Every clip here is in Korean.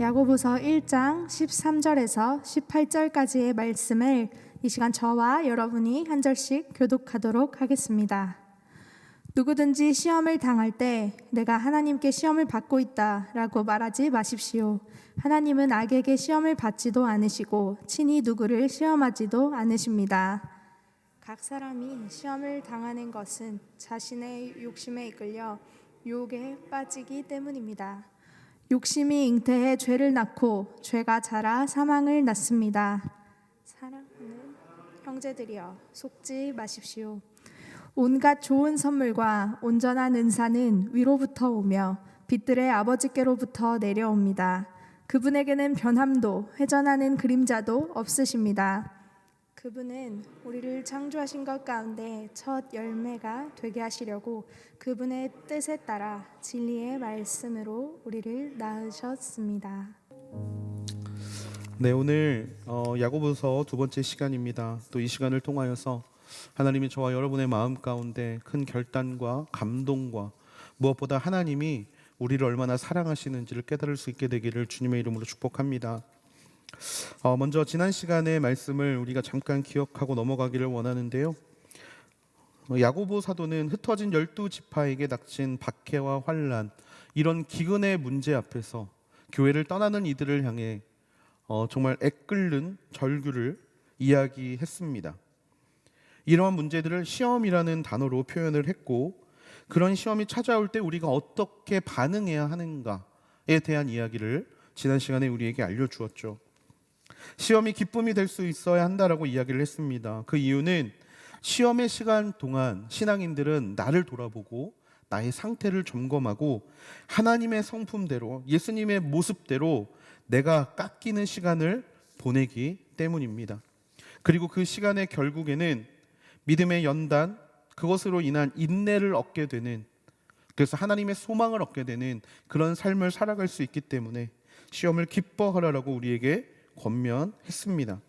야고보서 1장 13절에서 18절까지의 말씀을 이 시간 저와 여러분이 한 절씩 교독하도록 하겠습니다. 누구든지 시험을 당할 때 내가 하나님께 시험을 받고 있다라고 말하지 마십시오. 하나님은 악에게 시험을 받지도 않으시고 친히 누구를 시험하지도 않으십니다. 각 사람이 시험을 당하는 것은 자신의 욕심에 이끌려 유혹에 빠지기 때문입니다. 욕심이 잉태해 죄를 낳고 죄가 자라 사망을 낳습니다. 사랑하는 형제들이여 속지 마십시오. 온갖 좋은 선물과 온전한 은사는 위로부터 오며 빛들의 아버지께로부터 내려옵니다. 그분에게는 변함도 회전하는 그림자도 없으십니다. 그분은 우리를 창조하신 것 가운데 첫 열매가 되게 하시려고 그분의 뜻에 따라 진리의 말씀으로 우리를 낳으셨습니다. 네, 오늘 야고보서 두 번째 시간입니다. 또 이 시간을 통하여서 하나님이 저와 여러분의 마음 가운데 큰 결단과 감동과 무엇보다 하나님이 우리를 얼마나 사랑하시는지를 깨달을 수 있게 되기를 주님의 이름으로 축복합니다. 먼저 지난 시간의 말씀을 우리가 잠깐 기억하고 넘어가기를 원하는데요. 야고보 사도는 흩어진 12지파에게 닥친 박해와 환난, 이런 기근의 문제 앞에서 교회를 떠나는 이들을 향해 정말 애끓는 절규를 이야기했습니다. 이러한 문제들을 시험이라는 단어로 표현을 했고, 그런 시험이 찾아올 때 우리가 어떻게 반응해야 하는가에 대한 이야기를 지난 시간에 우리에게 알려주었죠. 시험이 기쁨이 될 수 있어야 한다라고 이야기를 했습니다. 그 이유는 시험의 시간 동안 신앙인들은 나를 돌아보고 나의 상태를 점검하고 하나님의 성품대로, 예수님의 모습대로 내가 깎이는 시간을 보내기 때문입니다. 그리고 그 시간의 결국에는 믿음의 연단, 그것으로 인한 인내를 얻게 되는, 그래서 하나님의 소망을 얻게 되는 그런 삶을 살아갈 수 있기 때문에 시험을 기뻐하라라고 우리에게 권면했습니다.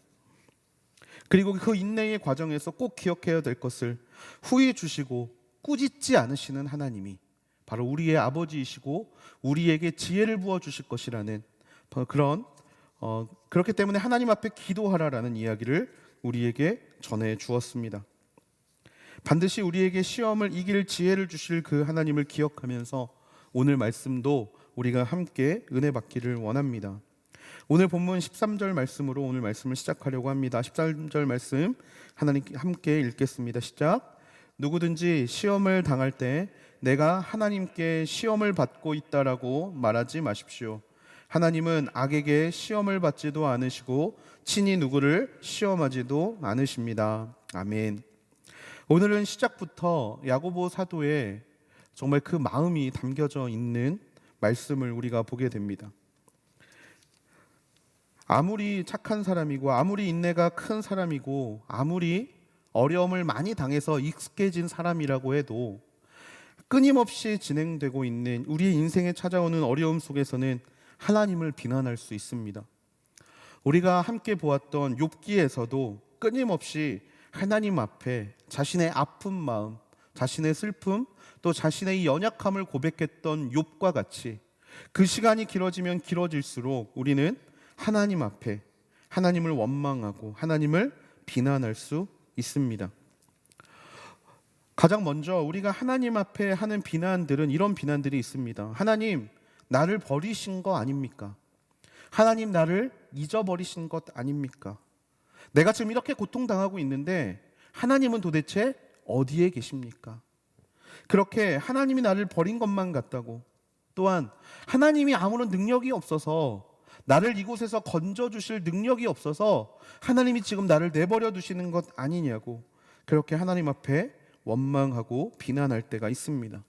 그리고 그 인내의 과정에서 꼭 기억해야 될 것을, 후회 주시고 꾸짖지 않으시는 하나님이 바로 우리의 아버지이시고 우리에게 지혜를 부어주실 것이라는 그렇기 때문에 하나님 앞에 기도하라라는 이야기를 우리에게 전해 주었습니다. 반드시 우리에게 시험을 이길 지혜를 주실 그 하나님을 기억하면서 오늘 말씀도 우리가 함께 은혜 받기를 원합니다. 오늘 본문 13절 말씀으로 오늘 말씀을 시작하려고 합니다. 13절 말씀 하나님 함께 읽겠습니다. 시작. 누구든지 시험을 당할 때 내가 하나님께 시험을 받고 있다라고 말하지 마십시오. 하나님은 악에게 시험을 받지도 않으시고 친히 누구를 시험하지도 않으십니다. 아멘. 오늘은 시작부터 야고보 사도의 정말 그 마음이 담겨져 있는 말씀을 우리가 보게 됩니다. 아무리 착한 사람이고 아무리 인내가 큰 사람이고 아무리 어려움을 많이 당해서 익숙해진 사람이라고 해도 끊임없이 진행되고 있는 우리의 인생에 찾아오는 어려움 속에서는 하나님을 비난할 수 있습니다. 우리가 함께 보았던 욥기에서도 끊임없이 하나님 앞에 자신의 아픈 마음, 자신의 슬픔, 또 자신의 이 연약함을 고백했던 욥과 같이 그 시간이 길어지면 길어질수록 우리는 하나님 앞에 하나님을 원망하고 하나님을 비난할 수 있습니다. 가장 먼저 우리가 하나님 앞에 하는 비난들은 이런 비난들이 있습니다. 하나님, 나를 버리신 거 아닙니까? 하나님, 나를 잊어버리신 것 아닙니까? 내가 지금 이렇게 고통당하고 있는데 하나님은 도대체 어디에 계십니까? 그렇게 하나님이 나를 버린 것만 같다고, 또한 하나님이 아무런 능력이 없어서, 나를 이곳에서 건져주실 능력이 없어서 하나님이 지금 나를 내버려 두시는 것 아니냐고 그렇게 하나님 앞에 원망하고 비난할 때가 있습니다.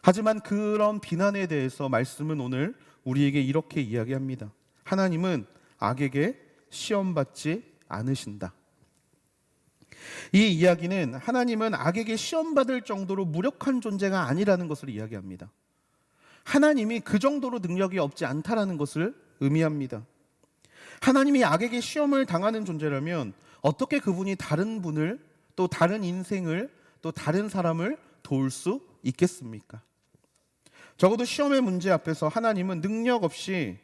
하지만 그런 비난에 대해서 말씀은 오늘 우리에게 이렇게 이야기합니다. 하나님은 악에게 시험받지 않으신다. 이 이야기는 하나님은 악에게 시험받을 정도로 무력한 존재가 아니라는 것을 이야기합니다. 하나님이 그 정도로 능력이 없지 않다라는 것을 의미합니다. 하나님이 악에게 시험을 당하는 존재라면 어떻게 그분이 다른 분을, 또 다른 인생을, 또 다른 사람을 도울 수 있겠습니까? 적어도 시험의 문제 앞에서 하나님은 능력 없이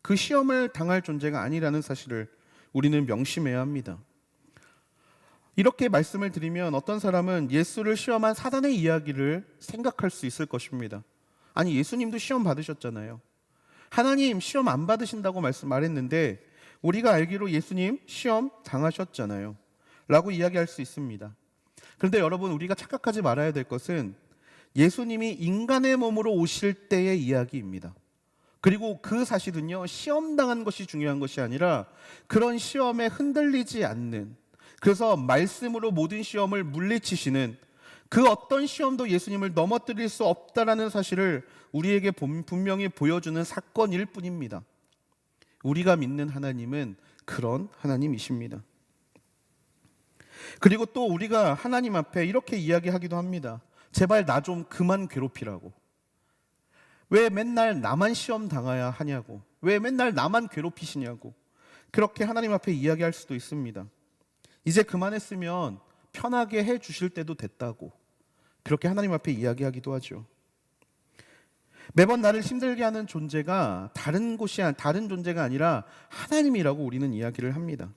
그 시험을 당할 존재가 아니라는 사실을 우리는 명심해야 합니다. 이렇게 말씀을 드리면 어떤 사람은 예수를 시험한 사단의 이야기를 생각할 수 있을 것입니다. 아니, 예수님도 시험 받으셨잖아요. 하나님 시험 안 받으신다고 말했는데 우리가 알기로 예수님 시험 당하셨잖아요 라고 이야기할 수 있습니다. 그런데 여러분, 우리가 착각하지 말아야 될 것은 예수님이 인간의 몸으로 오실 때의 이야기입니다. 그리고 그 사실은요, 시험 당한 것이 중요한 것이 아니라 그런 시험에 흔들리지 않는, 그래서 말씀으로 모든 시험을 물리치시는 그 어떤 시험도 예수님을 넘어뜨릴 수 없다라는 사실을 우리에게 분명히 보여주는 사건일 뿐입니다. 우리가 믿는 하나님은 그런 하나님이십니다. 그리고 또 우리가 하나님 앞에 이렇게 이야기하기도 합니다. 제발 나 좀 그만 괴롭히라고. 왜 맨날 나만 시험 당해야 하냐고. 왜 맨날 나만 괴롭히시냐고. 그렇게 하나님 앞에 이야기할 수도 있습니다. 이제 그만했으면 편하게 해 주실 때도 됐다고. 그렇게 하나님 앞에 이야기하기도 하죠. 매번 나를 힘들게 하는 존재가 다른 존재가 아니라 하나님이라고 우리는 이야기를 합니다.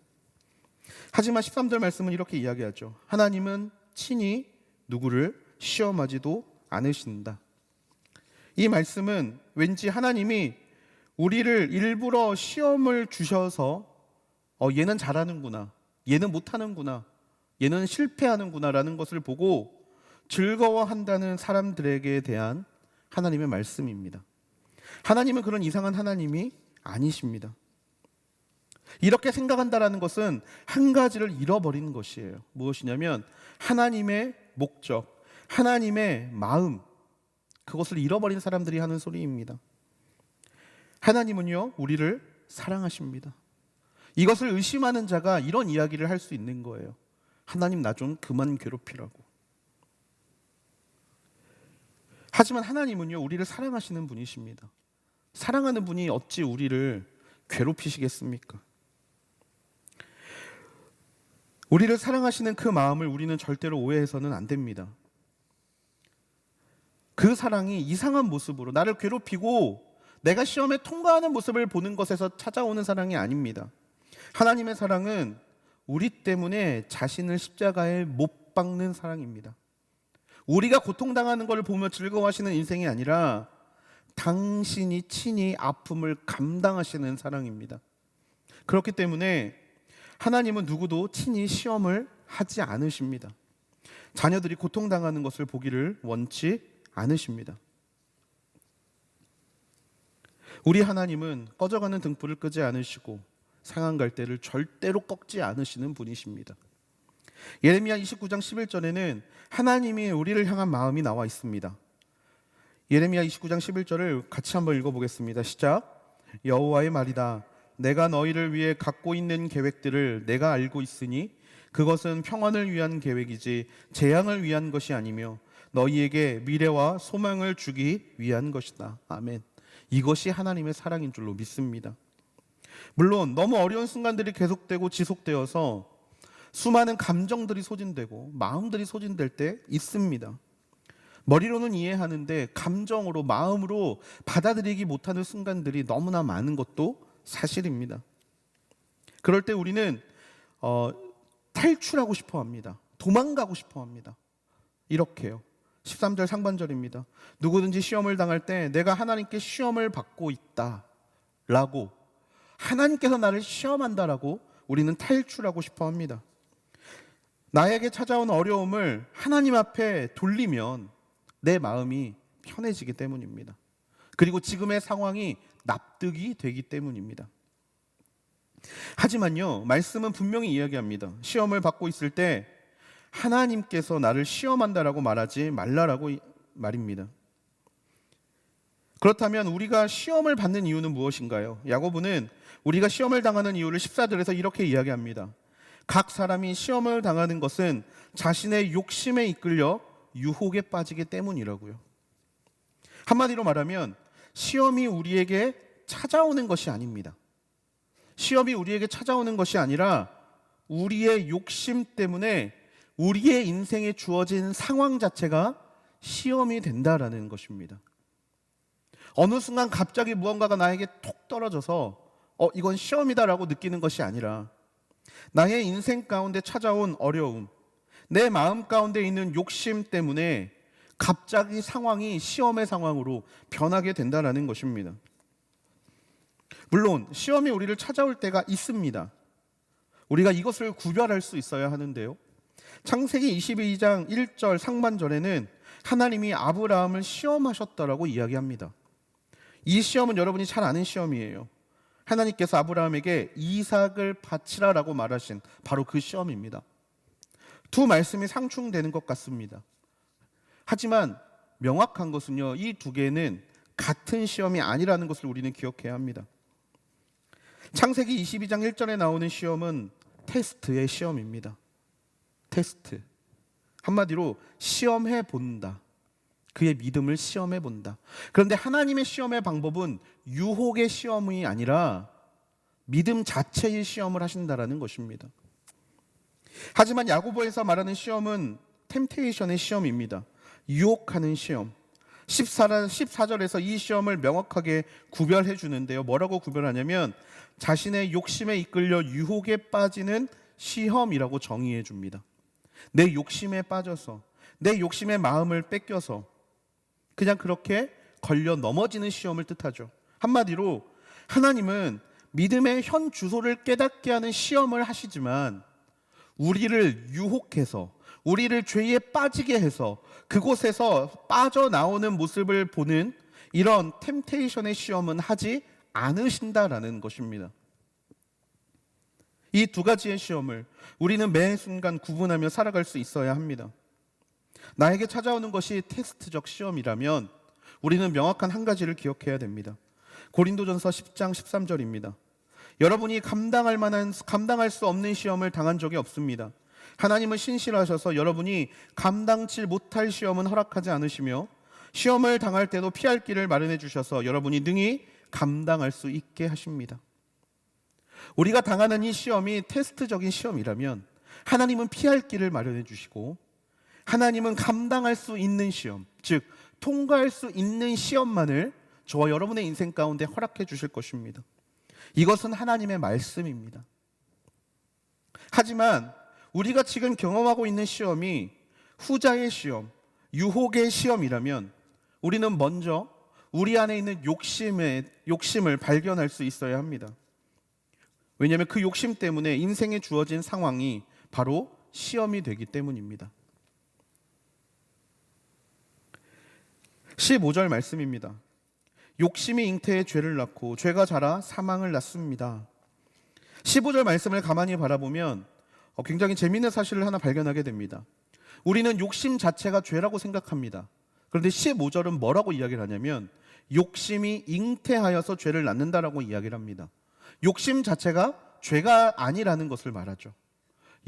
하지만 13절 말씀은 이렇게 이야기하죠. 하나님은 친히 누구를 시험하지도 않으신다. 이 말씀은 왠지 하나님이 우리를 일부러 시험을 주셔서 얘는 잘하는구나, 얘는 못하는구나, 얘는 실패하는구나 라는 것을 보고 즐거워한다는 사람들에게 대한 하나님의 말씀입니다. 하나님은 그런 이상한 하나님이 아니십니다. 이렇게 생각한다라는 것은 한 가지를 잃어버리는 것이에요. 무엇이냐면 하나님의 목적, 하나님의 마음, 그것을 잃어버린 사람들이 하는 소리입니다. 하나님은요, 우리를 사랑하십니다. 이것을 의심하는 자가 이런 이야기를 할 수 있는 거예요. 하나님 나 좀 그만 괴롭히라고. 하지만 하나님은요, 우리를 사랑하시는 분이십니다. 사랑하는 분이 어찌 우리를 괴롭히시겠습니까? 우리를 사랑하시는 그 마음을 우리는 절대로 오해해서는 안 됩니다. 그 사랑이 이상한 모습으로 나를 괴롭히고 내가 시험에 통과하는 모습을 보는 것에서 찾아오는 사랑이 아닙니다. 하나님의 사랑은 우리 때문에 자신을 십자가에 못 박는 사랑입니다. 우리가 고통당하는 것을 보며 즐거워하시는 인생이 아니라 당신이 친히 아픔을 감당하시는 사랑입니다. 그렇기 때문에 하나님은 누구도 친히 시험을 하지 않으십니다. 자녀들이 고통당하는 것을 보기를 원치 않으십니다. 우리 하나님은 꺼져가는 등불을 끄지 않으시고 상한 갈대를 절대로 꺾지 않으시는 분이십니다. 예레미야 29장 11절에는 하나님이 우리를 향한 마음이 나와 있습니다. 예레미야 29장 11절을 같이 한번 읽어보겠습니다. 시작. 여호와의 말이다. 내가 너희를 위해 갖고 있는 계획들을 내가 알고 있으니 그것은 평안을 위한 계획이지 재앙을 위한 것이 아니며 너희에게 미래와 소망을 주기 위한 것이다. 아멘. 이것이 하나님의 사랑인 줄로 믿습니다. 물론 너무 어려운 순간들이 계속되고 지속되어서 수많은 감정들이 소진되고 마음들이 소진될 때 있습니다. 머리로는 이해하는데 감정으로, 마음으로 받아들이기 못하는 순간들이 너무나 많은 것도 사실입니다. 그럴 때 우리는 탈출하고 싶어 합니다. 도망가고 싶어 합니다. 이렇게요. 13절 상반절입니다. 누구든지 시험을 당할 때 내가 하나님께 시험을 받고 있다 라고, 하나님께서 나를 시험한다라고 우리는 탈출하고 싶어 합니다. 나에게 찾아온 어려움을 하나님 앞에 돌리면 내 마음이 편해지기 때문입니다. 그리고 지금의 상황이 납득이 되기 때문입니다. 하지만요, 말씀은 분명히 이야기합니다. 시험을 받고 있을 때 하나님께서 나를 시험한다라고 말하지 말라라고 말입니다. 그렇다면 우리가 시험을 받는 이유는 무엇인가요? 야고보는 우리가 시험을 당하는 이유를 14절에서 이렇게 이야기합니다. 각 사람이 시험을 당하는 것은 자신의 욕심에 이끌려 유혹에 빠지기 때문이라고요. 한마디로 말하면 시험이 우리에게 찾아오는 것이 아닙니다. 시험이 우리에게 찾아오는 것이 아니라 우리의 욕심 때문에 우리의 인생에 주어진 상황 자체가 시험이 된다라는 것입니다. 어느 순간 갑자기 무언가가 나에게 톡 떨어져서 이건 시험이다라고 느끼는 것이 아니라 나의 인생 가운데 찾아온 어려움, 내 마음 가운데 있는 욕심 때문에 갑자기 상황이 시험의 상황으로 변하게 된다는 것입니다. 물론 시험이 우리를 찾아올 때가 있습니다. 우리가 이것을 구별할 수 있어야 하는데요. 창세기 22장 1절 상반절에는 하나님이 아브라함을 시험하셨다라고 이야기합니다. 이 시험은 여러분이 잘 아는 시험이에요. 하나님께서 아브라함에게 이삭을 바치라라고 말하신 바로 그 시험입니다. 두 말씀이 상충되는 것 같습니다. 하지만 명확한 것은요, 이 두 개는 같은 시험이 아니라는 것을 우리는 기억해야 합니다. 창세기 22장 1절에 나오는 시험은 테스트의 시험입니다. 테스트. 한마디로 시험해 본다. 그의 믿음을 시험해 본다. 그런데 하나님의 시험의 방법은 유혹의 시험이 아니라 믿음 자체의 시험을 하신다라는 것입니다. 하지만 야고보에서 말하는 시험은 템테이션의 시험입니다. 유혹하는 시험. 14절에서 이 시험을 명확하게 구별해 주는데요. 뭐라고 구별하냐면 자신의 욕심에 이끌려 유혹에 빠지는 시험이라고 정의해 줍니다. 내 욕심에 빠져서, 내 욕심의 마음을 뺏겨서 그냥 그렇게 걸려 넘어지는 시험을 뜻하죠. 한마디로 하나님은 믿음의 현 주소를 깨닫게 하는 시험을 하시지만 우리를 유혹해서, 우리를 죄에 빠지게 해서 그곳에서 빠져나오는 모습을 보는 이런 템테이션의 시험은 하지 않으신다라는 것입니다. 이 두 가지의 시험을 우리는 매 순간 구분하며 살아갈 수 있어야 합니다. 나에게 찾아오는 것이 테스트적 시험이라면 우리는 명확한 한 가지를 기억해야 됩니다. 고린도전서 10장 13절입니다. 여러분이 감당할 수 없는 시험을 당한 적이 없습니다. 하나님은 신실하셔서 여러분이 감당치 못할 시험은 허락하지 않으시며 시험을 당할 때도 피할 길을 마련해 주셔서 여러분이 능히 감당할 수 있게 하십니다. 우리가 당하는 이 시험이 테스트적인 시험이라면 하나님은 피할 길을 마련해 주시고 하나님은 감당할 수 있는 시험, 즉 통과할 수 있는 시험만을 저와 여러분의 인생 가운데 허락해 주실 것입니다. 이것은 하나님의 말씀입니다. 하지만 우리가 지금 경험하고 있는 시험이 후자의 시험, 유혹의 시험이라면 우리는 먼저 우리 안에 있는 욕심을 발견할 수 있어야 합니다. 왜냐하면 그 욕심 때문에 인생에 주어진 상황이 바로 시험이 되기 때문입니다. 15절 말씀입니다. 욕심이 잉태에 죄를 낳고 죄가 자라 사망을 낳습니다. 15절 말씀을 가만히 바라보면 굉장히 재미있는 사실을 하나 발견하게 됩니다. 우리는 욕심 자체가 죄라고 생각합니다. 그런데 15절은 뭐라고 이야기를 하냐면 욕심이 잉태하여서 죄를 낳는다라고 이야기를 합니다. 욕심 자체가 죄가 아니라는 것을 말하죠.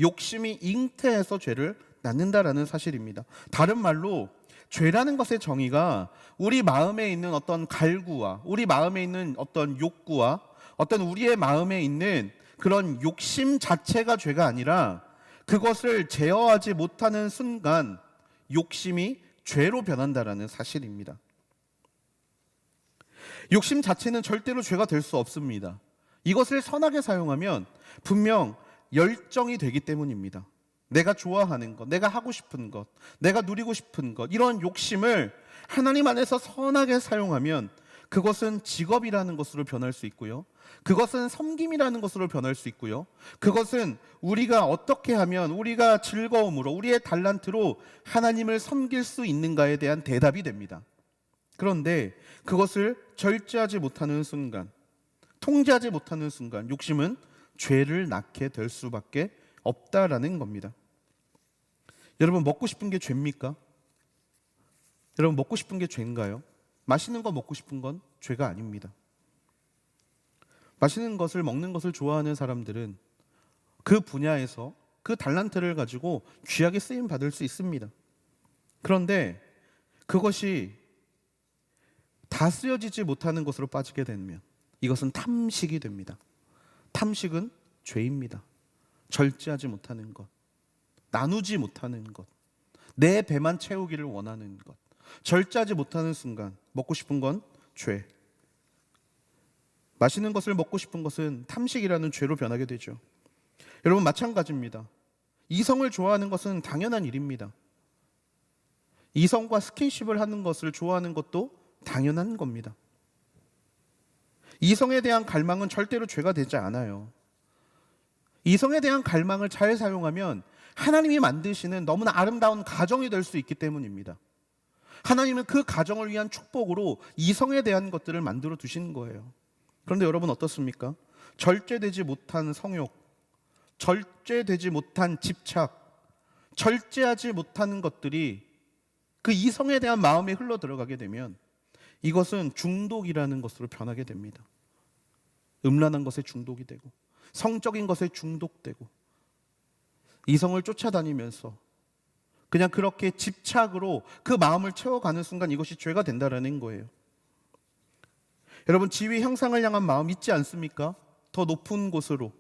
욕심이 잉태해서 죄를 낳는다라는 사실입니다. 다른 말로 죄라는 것의 정의가 우리 마음에 있는 어떤 갈구와 우리 마음에 있는 어떤 욕구와 어떤 우리의 마음에 있는 그런 욕심 자체가 죄가 아니라 그것을 제어하지 못하는 순간 욕심이 죄로 변한다라는 사실입니다. 욕심 자체는 절대로 죄가 될 수 없습니다. 이것을 선하게 사용하면 분명 열정이 되기 때문입니다. 내가 좋아하는 것, 내가 하고 싶은 것, 내가 누리고 싶은 것, 이런 욕심을 하나님 안에서 선하게 사용하면 그것은 직업이라는 것으로 변할 수 있고요. 그것은 섬김이라는 것으로 변할 수 있고요. 그것은 우리가 어떻게 하면 우리가 즐거움으로 우리의 달란트로 하나님을 섬길 수 있는가에 대한 대답이 됩니다. 그런데 그것을 절제하지 못하는 순간, 통제하지 못하는 순간 욕심은 죄를 낳게 될 수밖에 없다라는 겁니다. 여러분, 먹고 싶은 게 죄입니까? 여러분, 먹고 싶은 게 죄인가요? 맛있는 거 먹고 싶은 건 죄가 아닙니다. 맛있는 것을 먹는 것을 좋아하는 사람들은 그 분야에서 그 달란트를 가지고 귀하게 쓰임 받을 수 있습니다. 그런데 그것이 다 쓰여지지 못하는 것으로 빠지게 되면 이것은 탐식이 됩니다. 탐식은 죄입니다. 절제하지 못하는 것, 나누지 못하는 것, 내 배만 채우기를 원하는 것, 절제하지 못하는 순간 먹고 싶은 건 죄. 맛있는 것을 먹고 싶은 것은 탐식이라는 죄로 변하게 되죠. 여러분, 마찬가지입니다. 이성을 좋아하는 것은 당연한 일입니다. 이성과 스킨십을 하는 것을 좋아하는 것도 당연한 겁니다. 이성에 대한 갈망은 절대로 죄가 되지 않아요. 이성에 대한 갈망을 잘 사용하면 하나님이 만드시는 너무나 아름다운 가정이 될 수 있기 때문입니다. 하나님은 그 가정을 위한 축복으로 이성에 대한 것들을 만들어 두신 거예요. 그런데 여러분 어떻습니까? 절제되지 못한 성욕, 절제되지 못한 집착, 절제하지 못하는 것들이 그 이성에 대한 마음에 흘러 들어가게 되면 이것은 중독이라는 것으로 변하게 됩니다. 음란한 것에 중독이 되고 성적인 것에 중독되고 이성을 쫓아다니면서 그냥 그렇게 집착으로 그 마음을 채워가는 순간 이것이 죄가 된다라는 거예요. 여러분, 지위 향상을 향한 마음 있지 않습니까? 더 높은 곳으로,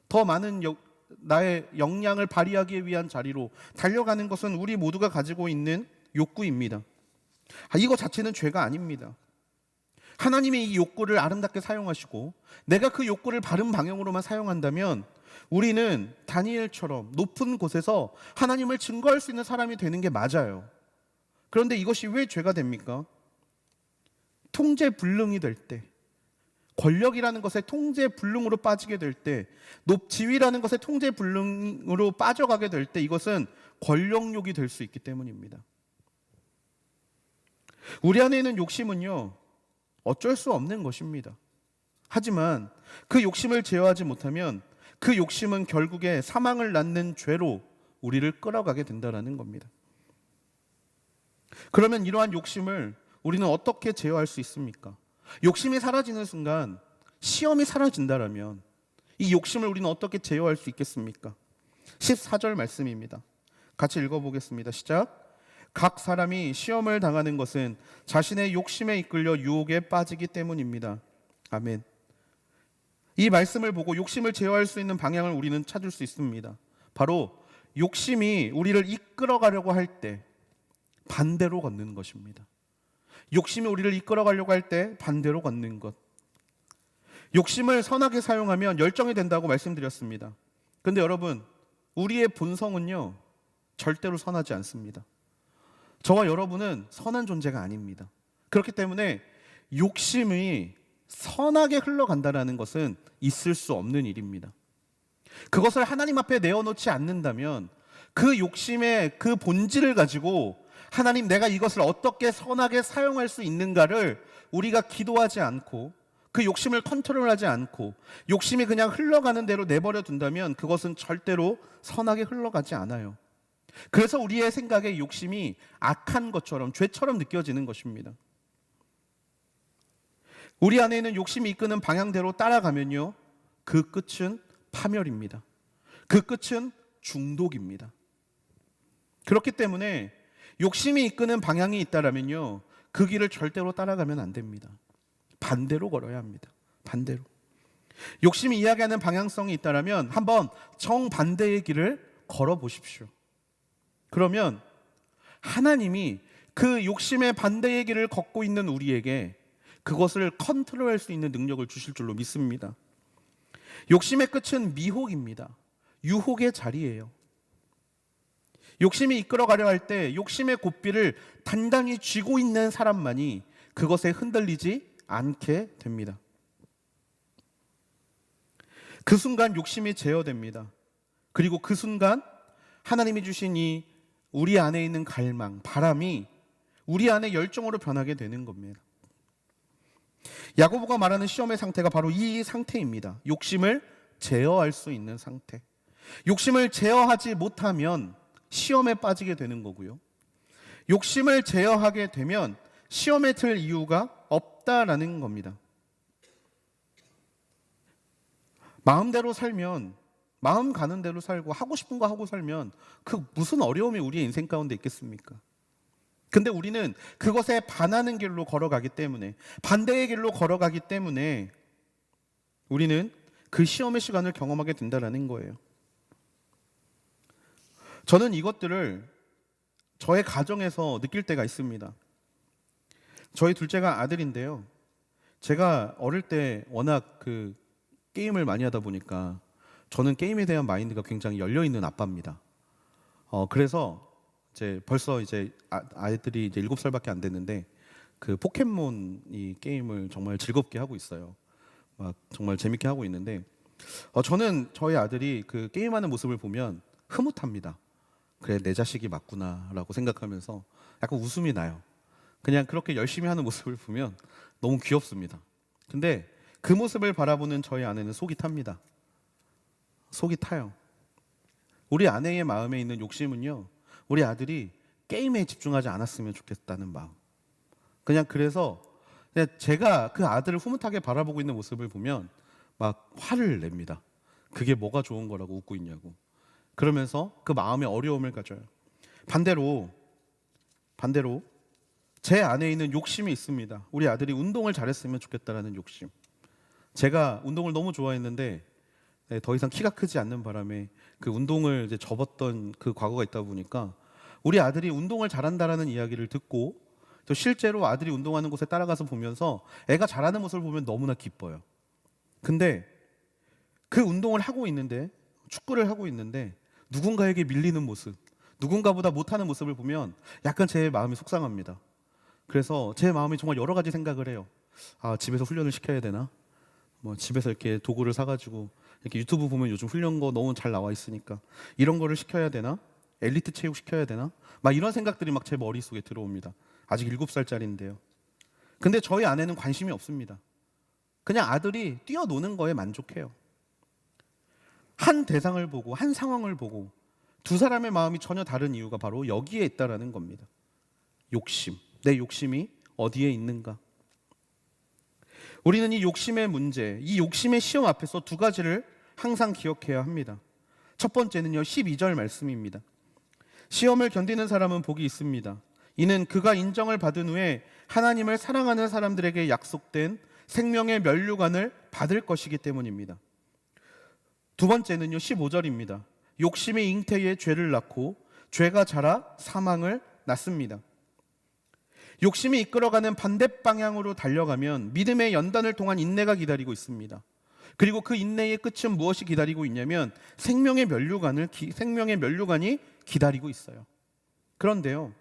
더 많은 나의 역량을 발휘하기 위한 자리로 달려가는 것은 우리 모두가 가지고 있는 욕구입니다. 이거 자체는 죄가 아닙니다. 하나님이 이 욕구를 아름답게 사용하시고 내가 그 욕구를 바른 방향으로만 사용한다면 우리는 다니엘처럼 높은 곳에서 하나님을 증거할 수 있는 사람이 되는 게 맞아요. 그런데 이것이 왜 죄가 됩니까? 통제불능이 될 때, 권력이라는 것에 통제불능으로 빠지게 될 때, 지위라는 것에 통제불능으로 빠져가게 될 때 이것은 권력욕이 될 수 있기 때문입니다. 우리 안에 있는 욕심은요, 어쩔 수 없는 것입니다. 하지만 그 욕심을 제어하지 못하면 그 욕심은 결국에 사망을 낳는 죄로 우리를 끌어가게 된다는 겁니다. 그러면 이러한 욕심을 우리는 어떻게 제어할 수 있습니까? 욕심이 사라지는 순간 시험이 사라진다라면 이 욕심을 우리는 어떻게 제어할 수 있겠습니까? 14절 말씀입니다. 같이 읽어보겠습니다. 시작. 각 사람이 시험을 당하는 것은 자신의 욕심에 이끌려 유혹에 빠지기 때문입니다. 아멘. 이 말씀을 보고 욕심을 제어할 수 있는 방향을 우리는 찾을 수 있습니다. 바로 욕심이 우리를 이끌어가려고 할 때 반대로 걷는 것입니다. 욕심이 우리를 이끌어가려고 할 때 반대로 걷는 것. 욕심을 선하게 사용하면 열정이 된다고 말씀드렸습니다. 그런데 여러분, 우리의 본성은요, 절대로 선하지 않습니다. 저와 여러분은 선한 존재가 아닙니다. 그렇기 때문에 욕심이 선하게 흘러간다는 것은 있을 수 없는 일입니다. 그것을 하나님 앞에 내어놓지 않는다면 그 욕심의 그 본질을 가지고 하나님, 내가 이것을 어떻게 선하게 사용할 수 있는가를 우리가 기도하지 않고 그 욕심을 컨트롤하지 않고 욕심이 그냥 흘러가는 대로 내버려 둔다면 그것은 절대로 선하게 흘러가지 않아요. 그래서 우리의 생각에 욕심이 악한 것처럼, 죄처럼 느껴지는 것입니다. 우리 안에 있는 욕심이 이끄는 방향대로 따라가면요, 그 끝은 파멸입니다. 그 끝은 중독입니다. 그렇기 때문에 욕심이 이끄는 방향이 있다라면요, 그 길을 절대로 따라가면 안 됩니다. 반대로 걸어야 합니다. 반대로. 욕심이 이야기하는 방향성이 있다라면 한번 정반대의 길을 걸어 보십시오. 그러면 하나님이 그 욕심의 반대의 길을 걷고 있는 우리에게 그것을 컨트롤할 수 있는 능력을 주실 줄로 믿습니다. 욕심의 끝은 미혹입니다. 유혹의 자리예요. 욕심이 이끌어가려 할 때 욕심의 고삐를 단단히 쥐고 있는 사람만이 그것에 흔들리지 않게 됩니다. 그 순간 욕심이 제어됩니다. 그리고 그 순간 하나님이 주신 이 우리 안에 있는 갈망, 바람이 우리 안에 열정으로 변하게 되는 겁니다. 야고보가 말하는 시험의 상태가 바로 이 상태입니다. 욕심을 제어할 수 있는 상태. 욕심을 제어하지 못하면 시험에 빠지게 되는 거고요. 욕심을 제어하게 되면 시험에 들 이유가 없다라는 겁니다. 마음대로 살면, 마음 가는 대로 살고 하고 싶은 거 하고 살면 그 무슨 어려움이 우리의 인생 가운데 있겠습니까? 근데 우리는 그것에 반하는 길로 걸어가기 때문에, 반대의 길로 걸어가기 때문에 우리는 그 시험의 시간을 경험하게 된다는 거예요. 저는 이것들을 저의 가정에서 느낄 때가 있습니다. 저희 둘째가 아들인데요, 제가 어릴 때 워낙 그 게임을 많이 하다 보니까 저는 게임에 대한 마인드가 굉장히 열려 있는 아빠입니다. 그래서 이제 벌써 이제 아이들이 이제 7살밖에 안 됐는데 그 포켓몬 이 게임을 정말 즐겁게 하고 있어요. 막 정말 재밌게 하고 있는데 저는 저희 아들이 그 게임하는 모습을 보면 흐뭇합니다. 그래, 내 자식이 맞구나라고 생각하면서 약간 웃음이 나요. 그냥 그렇게 열심히 하는 모습을 보면 너무 귀엽습니다. 근데 그 모습을 바라보는 저희 아내는 속이 탑니다. 속이 타요. 우리 아내의 마음에 있는 욕심은요, 우리 아들이 게임에 집중하지 않았으면 좋겠다는 마음. 그래서 그냥 제가 그 아들을 흐뭇하게 바라보고 있는 모습을 보면 막 화를 냅니다. 그게 뭐가 좋은 거라고 웃고 있냐고. 그러면서 그 마음에 어려움을 가져요. 반대로 제 안에 있는 욕심이 있습니다. 우리 아들이 운동을 잘했으면 좋겠다라는 욕심. 제가 운동을 너무 좋아했는데 더 이상 키가 크지 않는 바람에 그 운동을 이제 접었던 그 과거가 있다 보니까 우리 아들이 운동을 잘한다라는 이야기를 듣고 또 실제로 아들이 운동하는 곳에 따라가서 보면서 애가 잘하는 모습을 보면 너무나 기뻐요. 근데 그 운동을 하고 있는데, 축구를 하고 있는데 누군가에게 밀리는 모습, 누군가보다 못하는 모습을 보면 약간 제 마음이 속상합니다. 그래서 제 마음이 정말 여러 가지 생각을 해요. 집에서 훈련을 시켜야 되나? 뭐 집에서 이렇게 도구를 사가지고 이렇게 유튜브 보면 요즘 훈련 거 너무 잘 나와 있으니까 이런 거를 시켜야 되나? 엘리트 체육 시켜야 되나? 막 이런 생각들이 막 제 머릿속에 들어옵니다. 아직 7살짜리인데요. 근데 저희 아내는 관심이 없습니다. 그냥 아들이 뛰어노는 거에 만족해요. 한 대상을 보고 한 상황을 보고 두 사람의 마음이 전혀 다른 이유가 바로 여기에 있다라는 겁니다. 욕심. 내 욕심이 어디에 있는가? 우리는 이 욕심의 문제, 이 욕심의 시험 앞에서 두 가지를 항상 기억해야 합니다. 첫 번째는요, 12절 말씀입니다. 시험을 견디는 사람은 복이 있습니다. 이는 그가 인정을 받은 후에 하나님을 사랑하는 사람들에게 약속된 생명의 면류관을 받을 것이기 때문입니다. 두 번째는요, 15절입니다. 욕심이 잉태에 죄를 낳고 죄가 자라 사망을 낳습니다. 욕심이 이끌어가는 반대 방향으로 달려가면 믿음의 연단을 통한 인내가 기다리고 있습니다. 그리고 그 인내의 끝은 무엇이 기다리고 있냐면 생명의 면류관이 기다리고 있어요. 그런데요,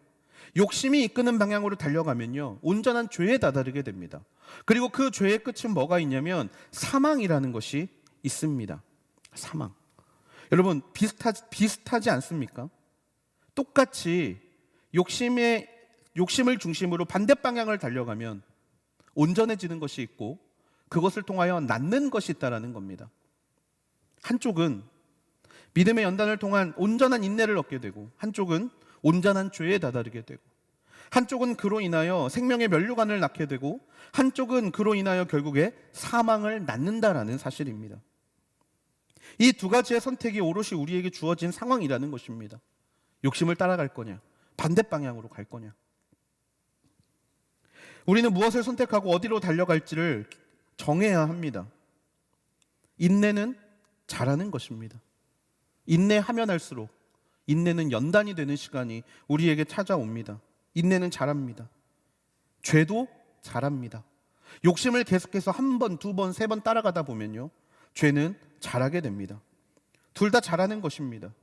욕심이 이끄는 방향으로 달려가면요, 온전한 죄에 다다르게 됩니다. 그리고 그 죄의 끝은 뭐가 있냐면 사망이라는 것이 있습니다. 사망. 여러분, 비슷하지 않습니까? 똑같이 욕심을 중심으로 반대 방향을 달려가면 온전해지는 것이 있고 그것을 통하여 낫는 것이 있다라는 겁니다. 한쪽은 믿음의 연단을 통한 온전한 인내를 얻게 되고 한쪽은 온전한 죄에 다다르게 되고 한쪽은 그로 인하여 생명의 면류관을 낳게 되고 한쪽은 그로 인하여 결국에 사망을 낳는다라는 사실입니다. 이 두 가지의 선택이 오롯이 우리에게 주어진 상황이라는 것입니다. 욕심을 따라갈 거냐, 반대 방향으로 갈 거냐. 우리는 무엇을 선택하고 어디로 달려갈지를 정해야 합니다. 인내는 잘하는 것입니다. 인내하면 할수록 인내는 연단이 되는 시간이 우리에게 찾아옵니다. 인내는 잘합니다. 죄도 잘합니다. 욕심을 계속해서 한 번, 두 번, 세 번 따라가다 보면요, 죄는 잘하게 됩니다. 둘 다 잘하는 것입니다.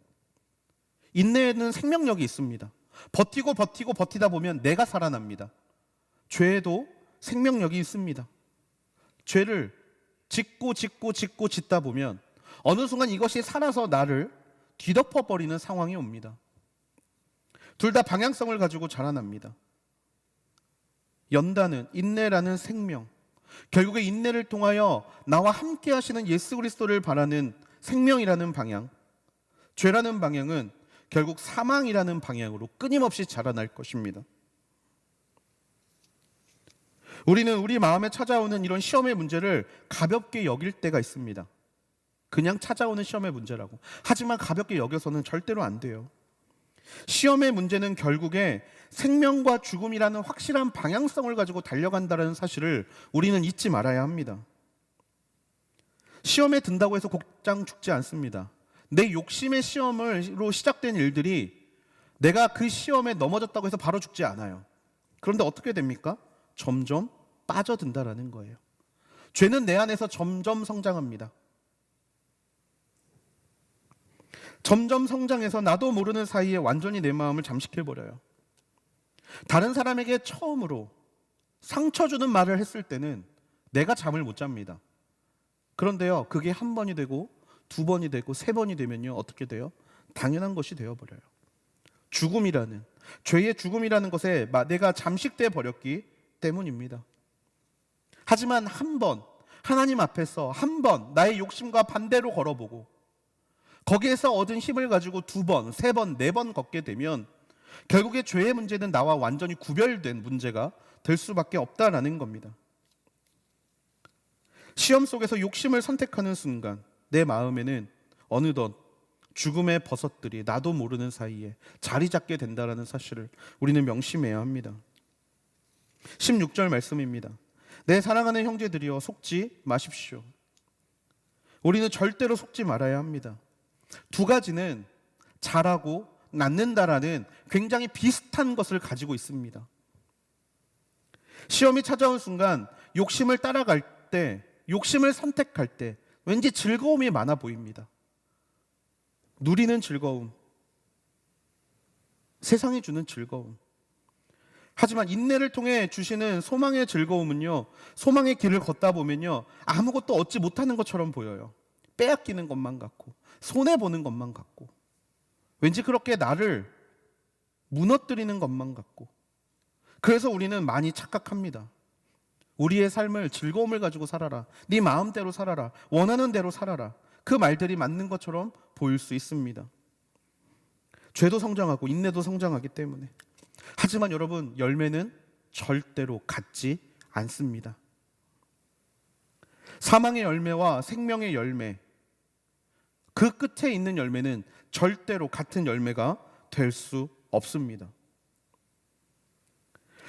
인내에는 생명력이 있습니다. 버티다 보면 내가 살아납니다. 죄에도 생명력이 있습니다. 죄를 짓고 짓다 보면 어느 순간 이것이 살아서 나를 뒤덮어버리는 상황이 옵니다. 둘 다 방향성을 가지고 자라납니다. 연단은 인내라는 생명, 결국에 인내를 통하여 나와 함께 하시는 예수 그리스도를 바라는 생명이라는 방향, 죄라는 방향은 결국 사망이라는 방향으로 끊임없이 자라날 것입니다. 우리는 우리 마음에 찾아오는 이런 시험의 문제를 가볍게 여길 때가 있습니다. 그냥 찾아오는 시험의 문제라고. 하지만 가볍게 여겨서는 절대로 안 돼요. 시험의 문제는 결국에 생명과 죽음이라는 확실한 방향성을 가지고 달려간다는 사실을 우리는 잊지 말아야 합니다. 시험에 든다고 해서 곧장 죽지 않습니다. 내 욕심의 시험으로 시작된 일들이 내가 그 시험에 넘어졌다고 해서 바로 죽지 않아요. 그런데 어떻게 됩니까? 점점 빠져든다라는 거예요. 죄는 내 안에서 점점 성장합니다. 점점 성장해서 나도 모르는 사이에 완전히 내 마음을 잠식해버려요. 다른 사람에게 처음으로 상처 주는 말을 했을 때는 내가 잠을 못 잡니다. 그런데요, 그게 한 번이 되고 두 번이 되고 세 번이 되면요, 어떻게 돼요? 당연한 것이 되어버려요. 죽음이라는, 죄의 죽음이라는 것에 내가 잠식돼 버렸기 때문입니다. 하지만 한 번, 하나님 앞에서 한 번 나의 욕심과 반대로 걸어보고 거기에서 얻은 힘을 가지고 두 번, 세 번, 네 번 걷게 되면 결국에 죄의 문제는 나와 완전히 구별된 문제가 될 수밖에 없다라는 겁니다. 시험 속에서 욕심을 선택하는 순간 내 마음에는 어느덧 죽음의 버섯들이 나도 모르는 사이에 자리 잡게 된다는 사실을 우리는 명심해야 합니다. 16절 말씀입니다. 내 사랑하는 형제들이여 속지 마십시오. 우리는 절대로 속지 말아야 합니다. 두 가지는 자라고 낳는다라는 굉장히 비슷한 것을 가지고 있습니다. 시험이 찾아온 순간 욕심을 따라갈 때, 욕심을 선택할 때 왠지 즐거움이 많아 보입니다. 누리는 즐거움, 세상이 주는 즐거움. 하지만 인내를 통해 주시는 소망의 즐거움은요, 소망의 길을 걷다 보면요, 아무것도 얻지 못하는 것처럼 보여요. 빼앗기는 것만 같고 손해보는 것만 같고 왠지 그렇게 나를 무너뜨리는 것만 같고. 그래서 우리는 많이 착각합니다. 우리의 삶을 즐거움을 가지고 살아라, 네 마음대로 살아라, 원하는 대로 살아라, 그 말들이 맞는 것처럼 보일 수 있습니다. 죄도 성장하고 인내도 성장하기 때문에. 하지만 여러분, 열매는 절대로 같지 않습니다. 사망의 열매와 생명의 열매, 그 끝에 있는 열매는 절대로 같은 열매가 될 수 없습니다.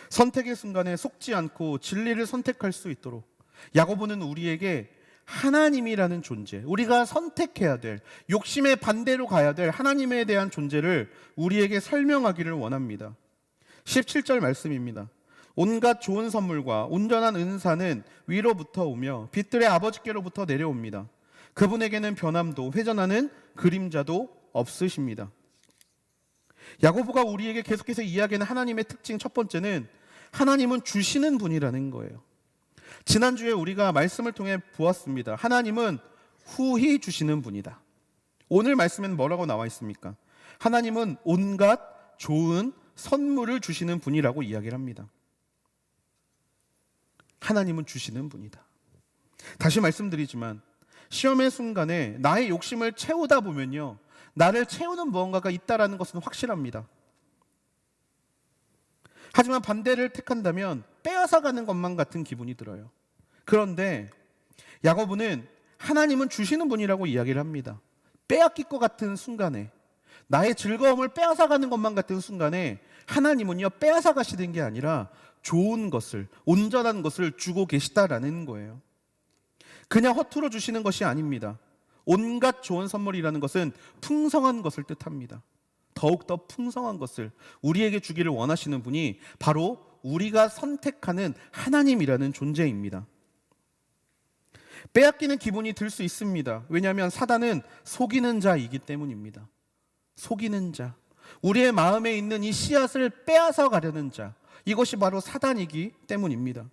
선택의 순간에 속지 않고 진리를 선택할 수 있도록 야고보는 우리에게 하나님이라는 존재, 우리가 선택해야 될, 욕심의 반대로 가야 될 하나님에 대한 존재를 우리에게 설명하기를 원합니다. 17절 말씀입니다. 온갖 좋은 선물과 온전한 은사는 위로부터 오며 빛들의 아버지께로부터 내려옵니다. 그분에게는 변함도 회전하는 그림자도 없으십니다. 야고보가 우리에게 계속해서 이야기하는 하나님의 특징 첫 번째는 하나님은 주시는 분이라는 거예요. 지난주에 우리가 말씀을 통해 보았습니다. 하나님은 후히 주시는 분이다. 오늘 말씀에는 뭐라고 나와 있습니까? 하나님은 온갖 좋은 선물을 주시는 분이라고 이야기를 합니다. 하나님은 주시는 분이다. 다시 말씀드리지만 시험의 순간에 나의 욕심을 채우다 보면요, 나를 채우는 무언가가 있다라는 것은 확실합니다. 하지만 반대를 택한다면 빼앗아가는 것만 같은 기분이 들어요. 그런데 야고보는 하나님은 주시는 분이라고 이야기를 합니다. 빼앗길 것 같은 순간에, 나의 즐거움을 빼앗아가는 것만 같은 순간에 하나님은요, 빼앗아가시는 게 아니라 좋은 것을, 온전한 것을 주고 계시다라는 거예요. 그냥 허투루 주시는 것이 아닙니다. 온갖 좋은 선물이라는 것은 풍성한 것을 뜻합니다. 더욱더 풍성한 것을 우리에게 주기를 원하시는 분이 바로 우리가 선택하는 하나님이라는 존재입니다. 빼앗기는 기분이 들 수 있습니다. 왜냐하면 사단은 속이는 자이기 때문입니다. 속이는 자, 우리의 마음에 있는 이 씨앗을 빼앗아 가려는 자, 이것이 바로 사단이기 때문입니다.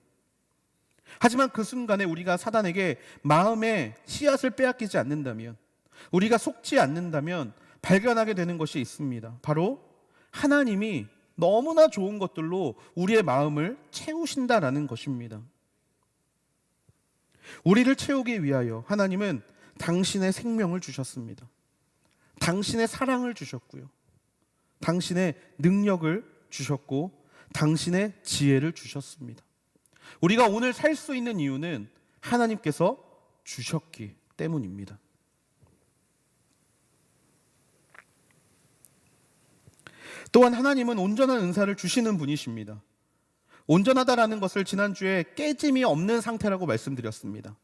하지만 그 순간에 우리가 사단에게 마음의 씨앗을 빼앗기지 않는다면, 우리가 속지 않는다면 발견하게 되는 것이 있습니다. 바로 하나님이 너무나 좋은 것들로 우리의 마음을 채우신다라는 것입니다. 우리를 채우기 위하여 하나님은 당신의 생명을 주셨습니다. 당신의 사랑을 주셨고요, 당신의 능력을 주셨고, 당신의 지혜를 주셨습니다. 우리가 오늘 살 수 있는 이유는 하나님께서 주셨기 때문입니다. 또한 하나님은 온전한 은사를 주시는 분이십니다. 온전하다라는 것을 지난주에 깨짐이 없는 상태라고 말씀드렸습니다.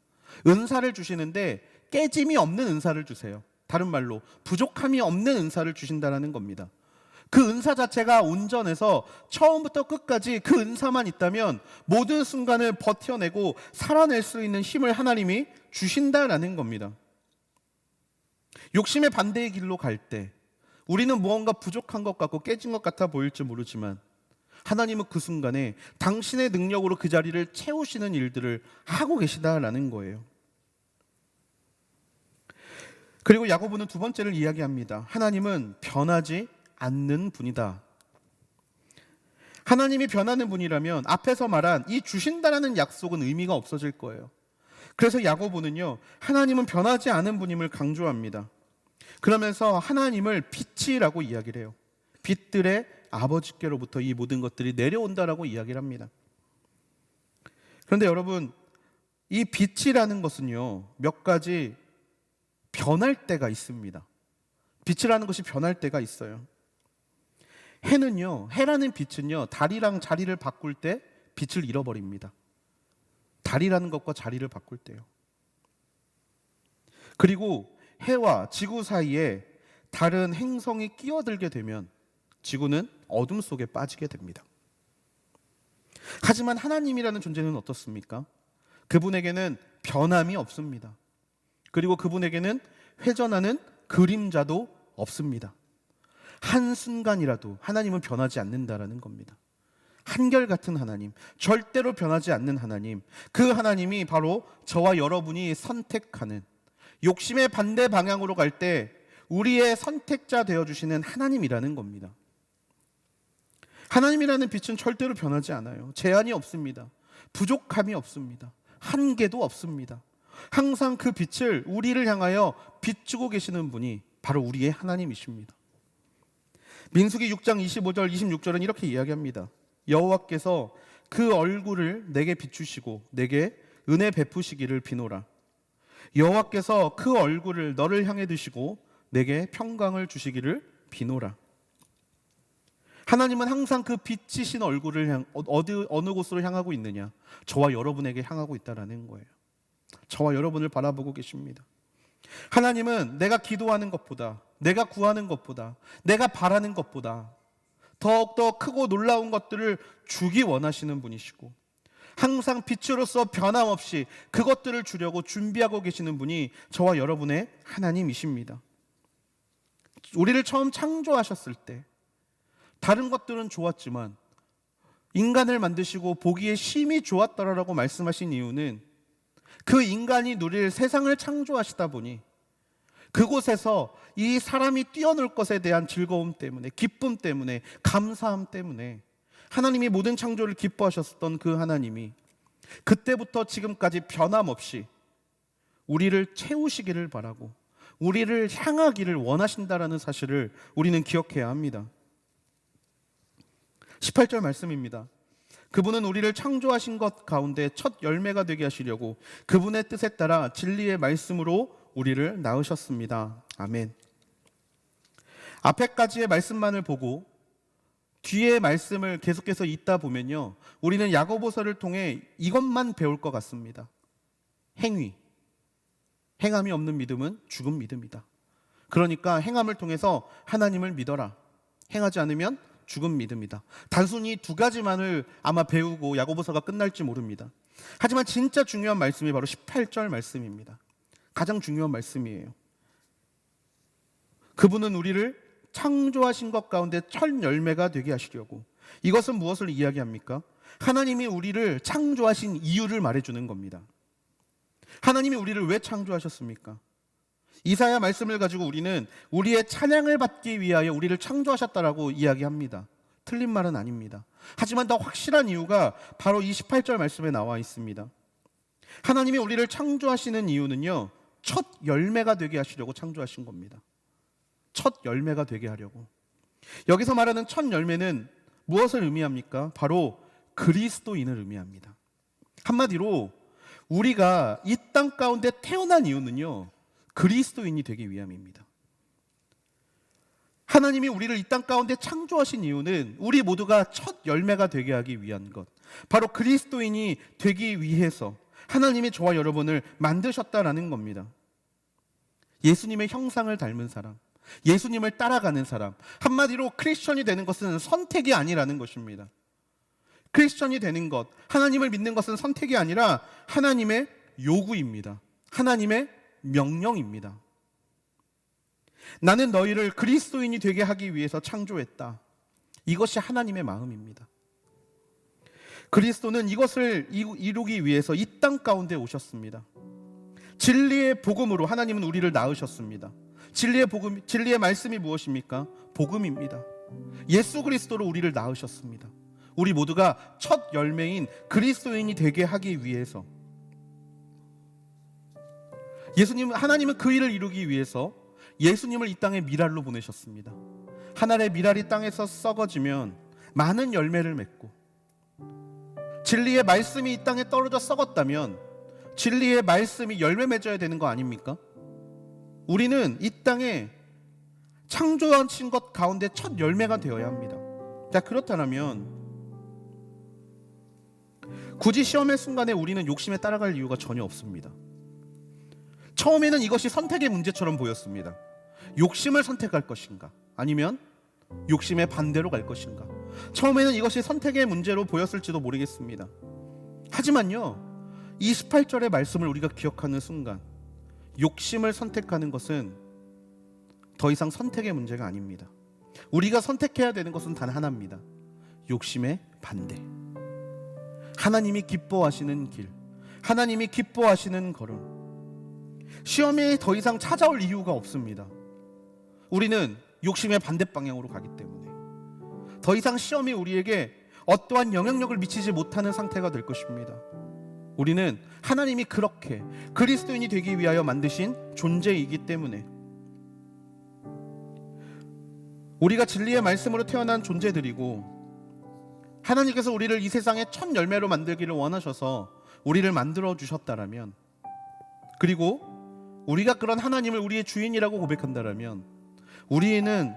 은사를 주시는데 깨짐이 없는 은사를 주세요. 다른 말로 부족함이 없는 은사를 주신다라는 겁니다. 그 은사 자체가 온전해서 처음부터 끝까지 그 은사만 있다면 모든 순간을 버텨내고 살아낼 수 있는 힘을 하나님이 주신다라는 겁니다. 욕심의 반대의 길로 갈 때 우리는 무언가 부족한 것 같고 깨진 것 같아 보일지 모르지만 하나님은 그 순간에 당신의 능력으로 그 자리를 채우시는 일들을 하고 계시다라는 거예요. 그리고 야고보는 두 번째를 이야기합니다. 하나님은 변하지 않는 분이다. 하나님이 변하는 분이라면 앞에서 말한 이 주신다라는 약속은 의미가 없어질 거예요. 그래서 야고보는요, 하나님은 변하지 않은 분임을 강조합니다. 그러면서 하나님을 빛이라고 이야기를 해요. 빛들의 아버지께로부터 이 모든 것들이 내려온다라고 이야기를 합니다. 그런데 여러분, 이 빛이라는 것은요, 몇 가지 변할 때가 있습니다. 빛이라는 것이 변할 때가 있어요. 해라는 빛은요, 달이랑 자리를 바꿀 때 빛을 잃어버립니다. 달이라는 것과 자리를 바꿀 때요. 그리고 해와 지구 사이에 다른 행성이 끼어들게 되면 지구는 어둠 속에 빠지게 됩니다. 하지만 하나님이라는 존재는 어떻습니까? 그분에게는 변함이 없습니다. 그리고 그분에게는 회전하는 그림자도 없습니다. 한순간이라도 하나님은 변하지 않는다라는 겁니다. 한결같은 하나님, 절대로 변하지 않는 하나님, 그 하나님이 바로 저와 여러분이 선택하는, 욕심의 반대 방향으로 갈 때 우리의 선택자 되어주시는 하나님이라는 겁니다. 하나님이라는 빛은 절대로 변하지 않아요. 제한이 없습니다. 부족함이 없습니다. 한계도 없습니다. 항상 그 빛을 우리를 향하여 비추고 계시는 분이 바로 우리의 하나님이십니다. 민수기 6장 25절 26절은 이렇게 이야기합니다. 여호와께서 그 얼굴을 내게 비추시고 내게 은혜 베푸시기를 비노라. 여호와께서 그 얼굴을 너를 향해 드시고 내게 평강을 주시기를 비노라. 하나님은 항상 그 빛이신 얼굴을 어느 곳으로 향하고 있느냐? 저와 여러분에게 향하고 있다라는 거예요. 저와 여러분을 바라보고 계십니다. 하나님은 내가 기도하는 것보다, 내가 구하는 것보다, 내가 바라는 것보다 더욱더 크고 놀라운 것들을 주기 원하시는 분이시고, 항상 빛으로서 변함없이 그것들을 주려고 준비하고 계시는 분이 저와 여러분의 하나님이십니다. 우리를 처음 창조하셨을 때 다른 것들은 좋았지만 인간을 만드시고 보기에 심히 좋았더라라고 말씀하신 이유는 그 인간이 누릴 세상을 창조하시다 보니 그곳에서 이 사람이 뛰어놀 것에 대한 즐거움 때문에, 기쁨 때문에, 감사함 때문에 하나님이 모든 창조를 기뻐하셨던 그 하나님이 그때부터 지금까지 변함없이 우리를 채우시기를 바라고 우리를 향하기를 원하신다라는 사실을 우리는 기억해야 합니다. 18절 말씀입니다. 그분은 우리를 창조하신 것 가운데 첫 열매가 되게 하시려고 그분의 뜻에 따라 진리의 말씀으로 우리를 낳으셨습니다. 아멘. 앞에까지의 말씀만을 보고 뒤의 말씀을 계속해서 읽다 보면요, 우리는 야고보서를 통해 이것만 배울 것 같습니다. 행위, 행함이 없는 믿음은 죽은 믿음이다. 그러니까 행함을 통해서 하나님을 믿어라. 행하지 않으면 죽은 믿음이다. 단순히 두 가지만을 아마 배우고 야고보서가 끝날지 모릅니다. 하지만 진짜 중요한 말씀이 바로 18절 말씀입니다. 가장 중요한 말씀이에요. 그분은 우리를 창조하신 것 가운데 첫 열매가 되게 하시려고. 이것은 무엇을 이야기합니까? 하나님이 우리를 창조하신 이유를 말해주는 겁니다. 하나님이 우리를 왜 창조하셨습니까? 이사야 말씀을 가지고 우리는 우리의 찬양을 받기 위하여 우리를 창조하셨다라고 이야기합니다. 틀린 말은 아닙니다. 하지만 더 확실한 이유가 바로 이 18절 말씀에 나와 있습니다. 하나님이 우리를 창조하시는 이유는요, 첫 열매가 되게 하시려고 창조하신 겁니다. 첫 열매가 되게 하려고. 여기서 말하는 첫 열매는 무엇을 의미합니까? 바로 그리스도인을 의미합니다. 한마디로 우리가 이 땅 가운데 태어난 이유는요, 그리스도인이 되기 위함입니다. 하나님이 우리를 이 땅 가운데 창조하신 이유는 우리 모두가 첫 열매가 되게 하기 위한 것, 바로 그리스도인이 되기 위해서 하나님이 저와 여러분을 만드셨다라는 겁니다. 예수님의 형상을 닮은 사람, 예수님을 따라가는 사람, 한마디로 크리스천이 되는 것은 선택이 아니라는 것입니다. 크리스천이 되는 것, 하나님을 믿는 것은 선택이 아니라 하나님의 요구입니다. 하나님의 명령입니다. 나는 너희를 그리스도인이 되게 하기 위해서 창조했다. 이것이 하나님의 마음입니다. 그리스도는 이것을 이루기 위해서 이 땅 가운데 오셨습니다. 진리의 복음으로 하나님은 우리를 낳으셨습니다. 진리의 복음, 진리의 말씀이 무엇입니까? 복음입니다. 예수 그리스도로 우리를 낳으셨습니다. 우리 모두가 첫 열매인 그리스도인이 되게 하기 위해서, 하나님은 그 일을 이루기 위해서 예수님을 이 땅에 미랄로 보내셨습니다. 하늘의 미랄이 땅에서 썩어지면 많은 열매를 맺고, 진리의 말씀이 이 땅에 떨어져 썩었다면 진리의 말씀이 열매 맺어야 되는 거 아닙니까? 우리는 이 땅에 창조하신 것 가운데 첫 열매가 되어야 합니다. 자, 그렇다면 굳이 시험의 순간에 우리는 욕심에 따라갈 이유가 전혀 없습니다. 처음에는 이것이 선택의 문제처럼 보였습니다. 욕심을 선택할 것인가, 아니면 욕심의 반대로 갈 것인가. 처음에는 이것이 선택의 문제로 보였을지도 모르겠습니다. 하지만요, 이 18절의 말씀을 우리가 기억하는 순간 욕심을 선택하는 것은 더 이상 선택의 문제가 아닙니다. 우리가 선택해야 되는 것은 단 하나입니다. 욕심의 반대. 하나님이 기뻐하시는 길, 하나님이 기뻐하시는 걸음. 시험이 더 이상 찾아올 이유가 없습니다. 우리는 욕심의 반대 방향으로 가기 때문에 더 이상 시험이 우리에게 어떠한 영향력을 미치지 못하는 상태가 될 것입니다. 우리는 하나님이 그렇게 그리스도인이 되기 위하여 만드신 존재이기 때문에, 우리가 진리의 말씀으로 태어난 존재들이고, 하나님께서 우리를 이 세상의 첫 열매로 만들기를 원하셔서 우리를 만들어 주셨다라면, 그리고 우리가 그런 하나님을 우리의 주인이라고 고백한다라면, 우리는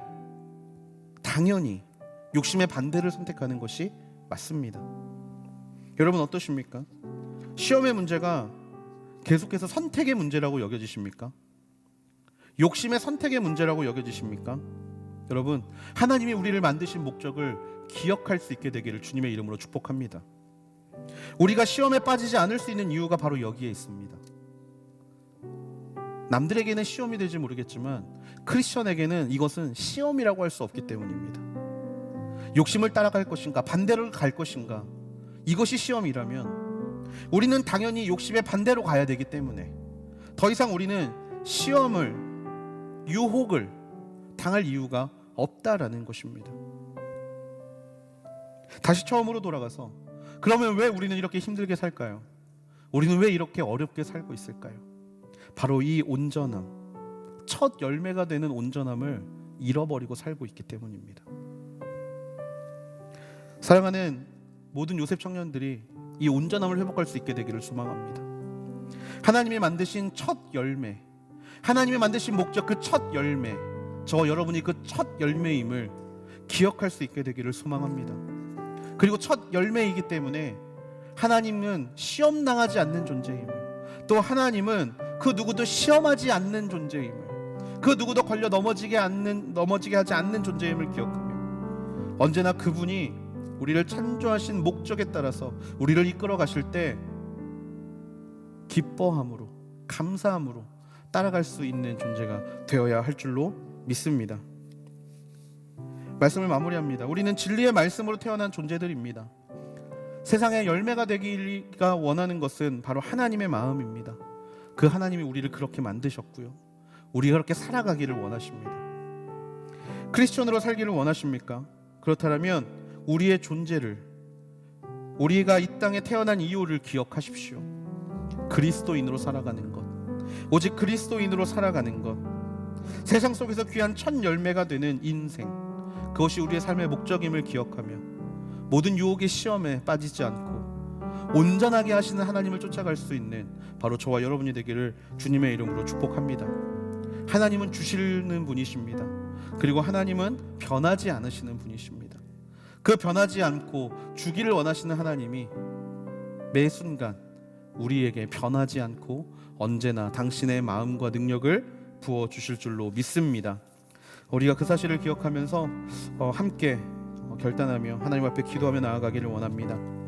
당연히 욕심의 반대를 선택하는 것이 맞습니다. 여러분 어떠십니까? 시험의 문제가 계속해서 선택의 문제라고 여겨지십니까? 욕심의 선택의 문제라고 여겨지십니까? 여러분, 하나님이 우리를 만드신 목적을 기억할 수 있게 되기를 주님의 이름으로 축복합니다. 우리가 시험에 빠지지 않을 수 있는 이유가 바로 여기에 있습니다. 남들에게는 시험이 될지 모르겠지만 크리스천에게는 이것은 시험이라고 할 수 없기 때문입니다. 욕심을 따라갈 것인가, 반대로 갈 것인가, 이것이 시험이라면 우리는 당연히 욕심의 반대로 가야 되기 때문에 더 이상 우리는 시험을, 유혹을 당할 이유가 없다라는 것입니다. 다시 처음으로 돌아가서, 그러면 왜 우리는 이렇게 힘들게 살까요? 우리는 왜 이렇게 어렵게 살고 있을까요? 바로 이 온전함, 첫 열매가 되는 온전함을 잃어버리고 살고 있기 때문입니다. 사랑하는 모든 요셉 청년들이 이 온전함을 회복할 수 있게 되기를 소망합니다. 하나님이 만드신 첫 열매, 하나님이 만드신 목적, 그 첫 열매, 저와 여러분이 그 첫 열매임을 기억할 수 있게 되기를 소망합니다. 그리고 첫 열매이기 때문에 하나님은 시험 당하지 않는 존재임을, 또 하나님은 그 누구도 시험하지 않는 존재임을, 그 누구도 걸려 넘어지게 하지 않는 존재임을 기억하며, 언제나 그분이 우리를 창조하신 목적에 따라서 우리를 이끌어 가실 때 기뻐함으로, 감사함으로 따라갈 수 있는 존재가 되어야 할 줄로 믿습니다. 말씀을 마무리합니다. 우리는 진리의 말씀으로 태어난 존재들입니다. 세상에 열매가 되기가 원하는 것은 바로 하나님의 마음입니다. 그 하나님이 우리를 그렇게 만드셨고요, 우리가 그렇게 살아가기를 원하십니다. 크리스천으로 살기를 원하십니까? 그렇다면 우리의 존재를, 우리가 이 땅에 태어난 이유를 기억하십시오. 그리스도인으로 살아가는 것, 오직 그리스도인으로 살아가는 것, 세상 속에서 귀한 첫 열매가 되는 인생, 그것이 우리의 삶의 목적임을 기억하며 모든 유혹의 시험에 빠지지 않고 온전하게 하시는 하나님을 쫓아갈 수 있는 바로 저와 여러분이 되기를 주님의 이름으로 축복합니다. 하나님은 주시는 분이십니다. 그리고 하나님은 변하지 않으시는 분이십니다. 그 변하지 않고 주기를 원하시는 하나님이 매 순간 우리에게 변하지 않고 언제나 당신의 마음과 능력을 부어주실 줄로 믿습니다. 우리가 그 사실을 기억하면서 함께 결단하며 하나님 앞에 기도하며 나아가기를 원합니다.